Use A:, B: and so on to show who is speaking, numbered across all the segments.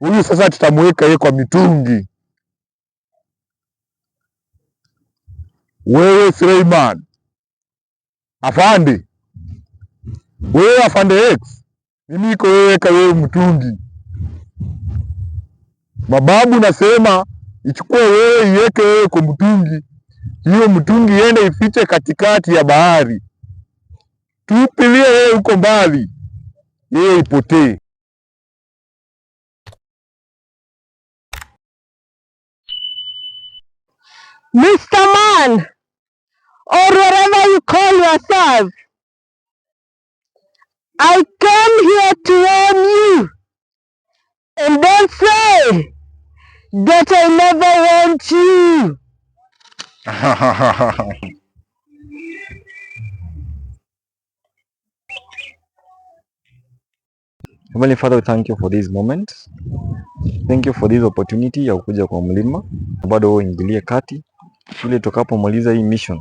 A: Huyu sasa tutamuweka yeye kwa mitungi. Wewe Suleiman afande, wewe afande X, mimi iko wewe weka wewe mtungi. Mababu nasema ichukue wewe iweke wewe kwa mtungi. Hiyo mtungi iende ifiche katikati ya bahari. Tupilie wewe huko mbali, yeye ipotee.
B: Mr. Man, or whatever you call yourself, I came here to warn you, and don't say that I never warned you.
C: Heavenly Father, we thank you for this moment. Thank you for this opportunity ya kuja kwa mlima. Bado uingilie kati ili tukapomaliza hii mission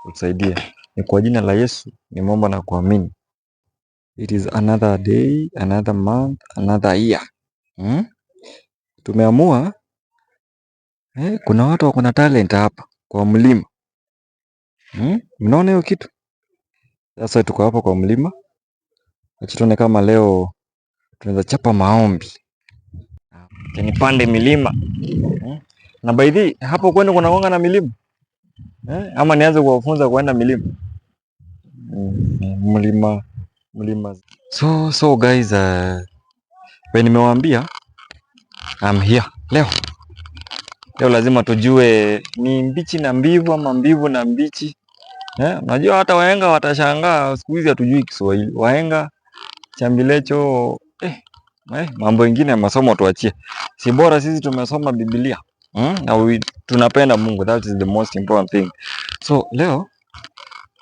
C: utusaidie. Ni kwa jina la Yesu nimeomba na kuamini. It is another day, another month, another year. Tumeamua kuna watu wako na talent hapa kwa mlima. Mnaona hiyo kitu? Sasa tuko hapa kwa mlima. Acha tuone kama leo tunaweza chapa maombi. Nipande milima. Na by the way, hapo kwenu kuna gonga na milima? Ama nianze kuwafunza kuenda milima? Mlima. So guys, when nimewaambia I'm here. Leo lazima tujue ni mbichi na mbivu ama mbivu na mbichi. Unajua hata wahenga watashangaa, siku hizi hatujui Kiswahili. Wahenga chambilecho mambo mengine ya masomo tuachie. Si bora sisi tumesoma Biblia. Na tunapenda Mungu. That is the most important thing. So leo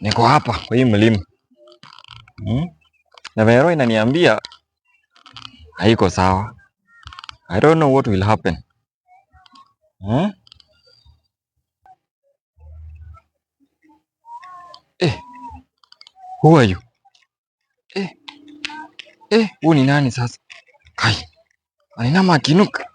C: niko hapa kwa hii mlima. Na Vero inaniambia haiko sawa. I don't know what will happen. Who are you? Huyu ni nani sasa? Kai. Aninama akinuka.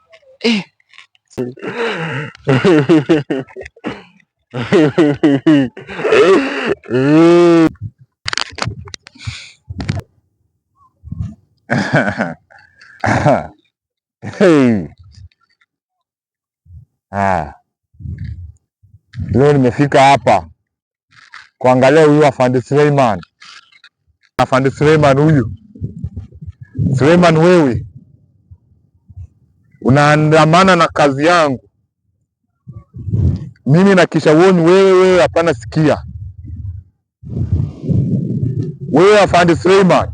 A: Leo nimefika hapa kuangalia huyu afande Suleiman. Afande Suleiman huyu. Suleiman, wewe unaandamana na kazi yangu. Mimi na kisha uoni wewe hapana sikia. Wewe afande Suleiman,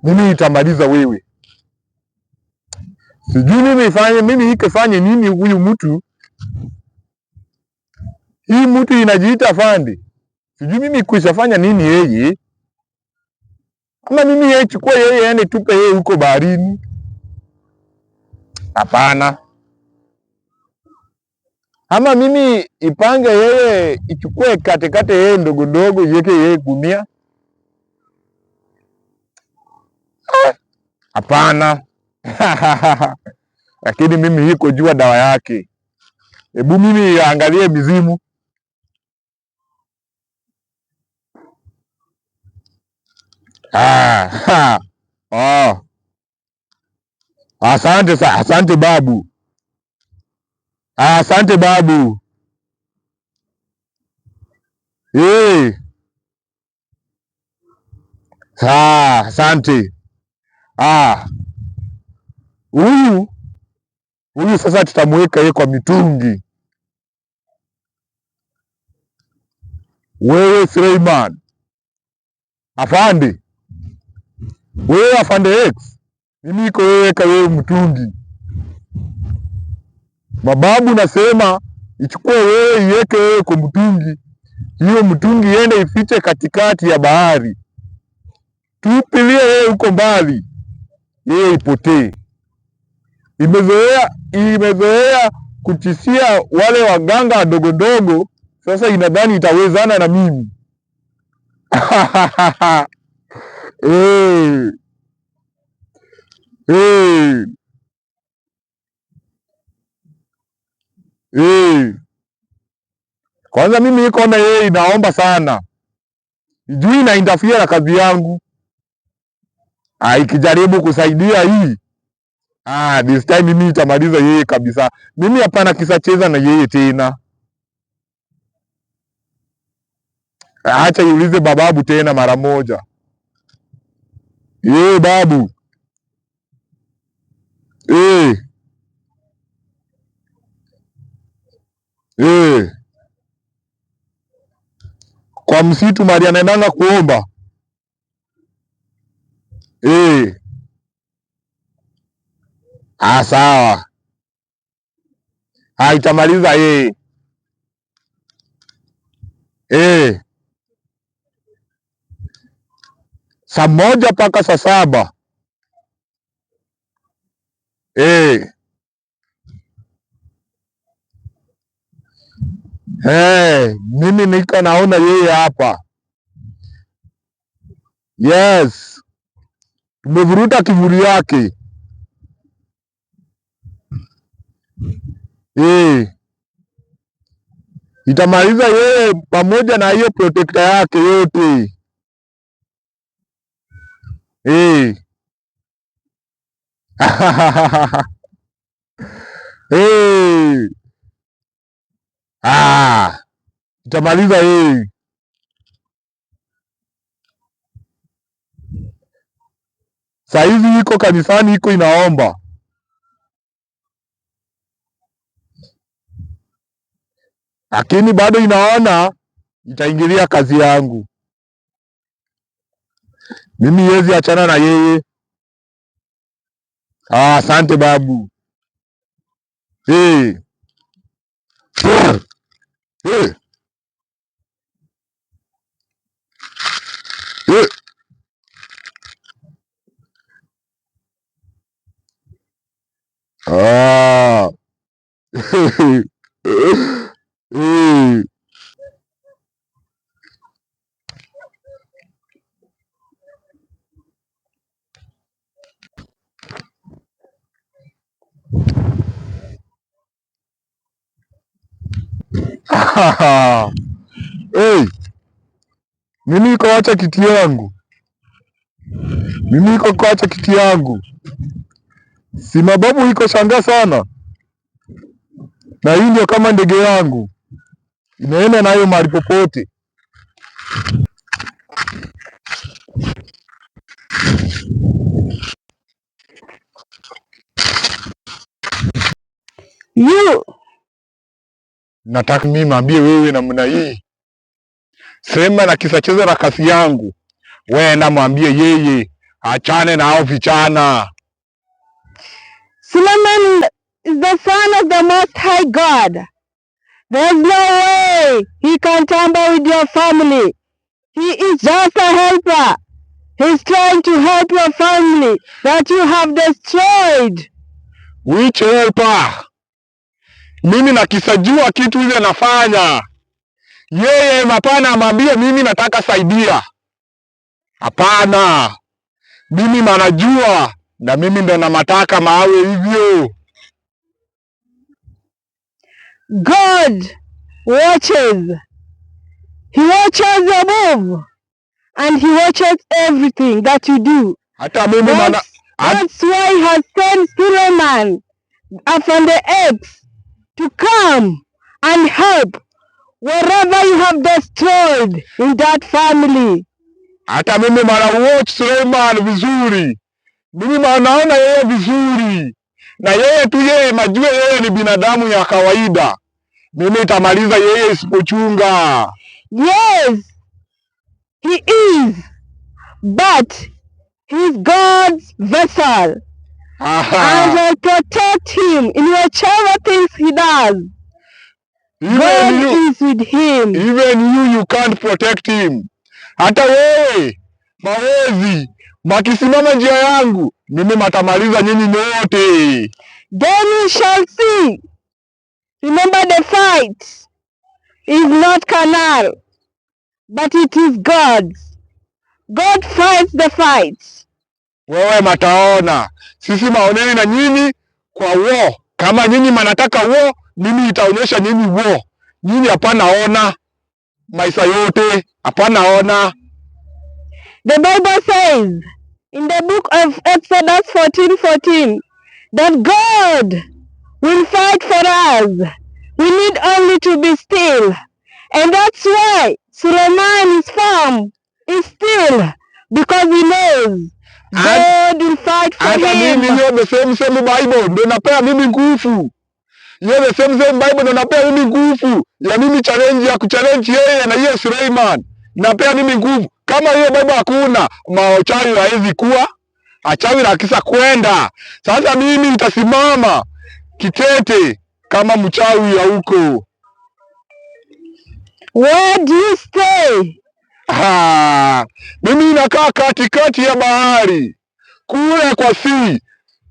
A: mimi nitamaliza wewe. Sijui mimi ikifanye nini huyu mtu. Hii mtu inajiita afande. Sijui mimi kuishafanya nini yeye. Ama mimi yeye chukua yeye ende tupe yeye huko baharini. Hapana. Ama mimi ipange yeye ichukue katekate yeye ndogo ndogo iweke yeye gunia. Hapana. Lakini mimi hiko jua dawa yake. Hebu mimi angalie mizimu. Asante babu. Asante babu. Asante. Huyu sasa tutamuweka yeye kwa mitungi. Wewe Suleiman afande, wewe afande X, mimi iko wewe weka wewe mtungi. Mababu nasema ichukue wewe iweke wewe kwa mtungi. Hiyo mtungi iende ifiche katikati ya bahari. Tupilie wewe huko mbali, yeye ipotee. Imezoea kutisia wale waganga wadogo dogo, sasa inadhani itawezana na mimi. Kwanza mimi iko na yeye inaomba sana. Juu ina interfere na kazi yangu. Ikijaribu kusaidia hii. This time mimi itamaliza yeye kabisa. Mimi hapana kisa cheza na yeye tena. Acha iulize bababu tena mara moja. Babu. Kwa msitu mali anaendanga kuomba. Sawa. Itamaliza yeye. Saa 1 mpaka saa 7. Mimi nika naona yeye hapa. Yes. Tumevuruta kivuli yake. Itamaliza yeye pamoja na hiyo protector yake yote. Itamaliza yeye. Saizi iko kanisani, iko inaomba. Lakini bado inaona itaingilia kazi yangu. Mimi yezi achana na yeye. Asante babu. Mimi iko acha kiti yangu. Si mababu iko shanga sana. Na hii ndio kama ndege yangu. Inaenda nayo mahali popote. Nataka mimi mwambie wewe namna hii. Sema na kisa cheza na kasi yangu. Wewe na mwambie yeye achane na hao vijana.
B: Solomon is the son of the Most High God. There's no way he can tamper with your family. He is just a helper. He's trying to help your family that you have destroyed.
A: Which helper? Mimi nakisajua kitu ile nafanya. Yeye mapana amwambie mimi nataka saidia. Hapana. Mimi manajua na mimi ndo namataka mawe hivyo.
B: God watches. He watches your move. And he watches everything that you do.
A: Hata mimi
B: that's why he has sent Solomon from the apes to come and help wherever you have destroyed in that family.
A: Hata mimi mara watch Solomon vizuri. Mimi naona yeye vizuri. Na yeye tu yeye majue yeye ni binadamu ya kawaida. Mimi itamaliza yeye isipochunga.
B: Yes. He is. But he's God's vessel. And will protect him in whichever things he does. God is with him.
A: Even you can't protect him. Hata wewe mawezi makisimama njia yangu, mimi matamaliza nyinyi nyote.
B: Then we shall see. Remember, the fight is not carnal, but it is God's. God fights the fight.
A: Wewe mataona sisi maoneni na nyinyi kwa war. Kama nyinyi manataka war, mimi itaonyesha nyinyi nyinyi hapana ona maisha yote, hapana ona.
B: The Bible says in the book of Exodus 14:14 that God will fight for us. We need only to be still. And that's why Suleiman is firm, is still, because he knows God will fight for him.
A: Mimi hiyo the same Bible ndio napea mimi nguvu. Hiyo the same Bible ndio napea mimi nguvu ya mimi challenge ya kuchallenge yeye na yeye Suleiman. Napea mimi nguvu. Kama hiyo Bible hakuna, maochawi hawezi kuwa. Achawi na kisa kwenda. Sasa mimi nitasimama kitete kama mchawi ya huko.
B: Where do you stay?
A: Mimi nakaa katikati ya bahari kule kwa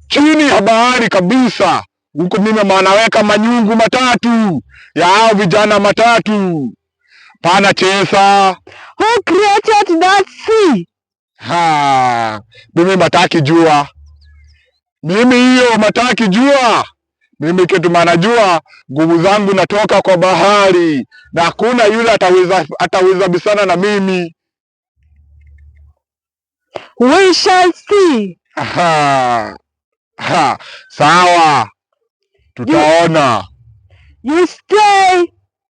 A: chini ya bahari kabisa. Huko mimi manaweka manyungu matatu ya hao vijana matatu. Pana chesa.
B: Who created that sea?
A: Mimi mataki jua. Mimi hiyo mataki jua. Mimi kitu manajua nguvu zangu natoka kwa bahari na hakuna yule ataweza bisana na mimi.
B: We shall see.
A: Sawa. Tutaona.
B: You stay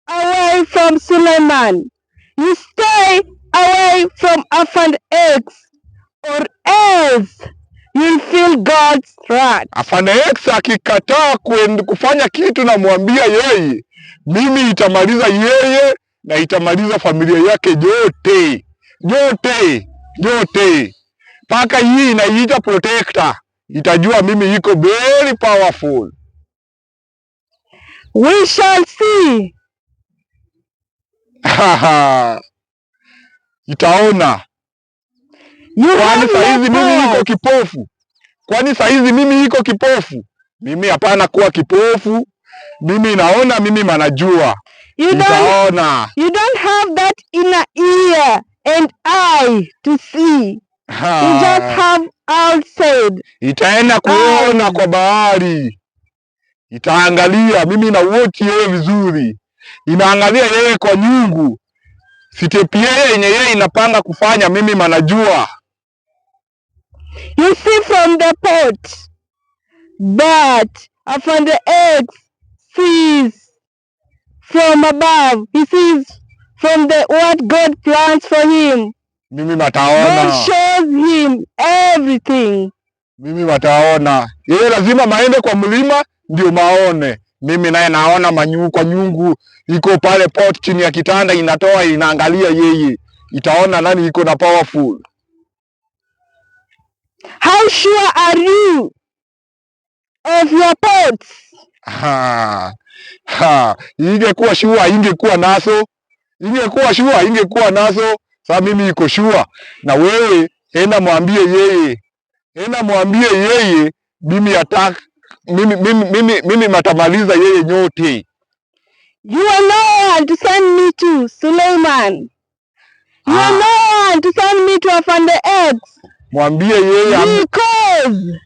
B: away from Suleiman. You stay away from Afande X, or else you'll feel God's wrath.
A: Afande X akikataa kufanya kitu na mwambia yeye, mimi itamaliza yeye na itamaliza familia yake yote. Paka hii inaita protector. Itajua mimi iko very powerful.
B: We shall see.
A: Itaona. Kwani saizi mimi niko kipofu? Mimi hapana kuwa kipofu. Mimi naona, mimi manajua. Itaona.
B: You don't have that inner ear and eye to see. You just have outside.
A: Itaenda kuona kwa bahari. Itaangalia, mimi na watch yeye vizuri. Inaangalia yeye kwa nyungu. Sitepi yenye yeye inapanga kufanya, mimi manajua.
B: You see from the port, but Afande X sees from above. He sees from what God plans for him.
A: Mimi mataona.
B: God shows him everything.
A: Mimi mataona. Yeye lazima maende kwa mlima ndio maone. Mimi naye naona kwa nyungu iko pale port chini ya kitanda, inatoa inaangalia yeye. Itaona nani iko na powerful.
B: How sure are you of your ports?
A: Ingekuwa sure ingekuwa naso. Sasa mimi iko sure na wewe, enda mwambie yeye mimi matamaliza yeye nyote.
B: You are no one to send me to Suleiman. You are no one to send me to Afande X.
A: Mwambie yeye
B: because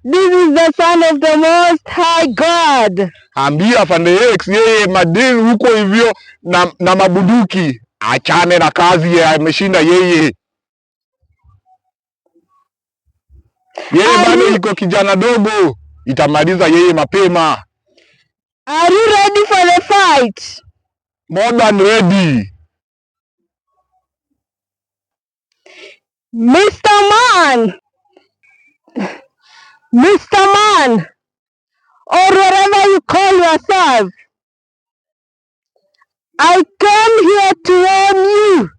B: this is the son of the Most High God.
A: Ambia Afande X yeye madini huko hivyo na mabunduki. Achane na kazi ya ameshinda yeye. Yeye bado iko kijana dogo. Itamaliza yeye mapema.
B: Are you ready for the fight?
A: More than ready.
B: Mr. Man, or whatever you call yourself, I came here to warn you,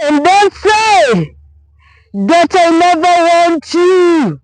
B: and don't say that I never warned you.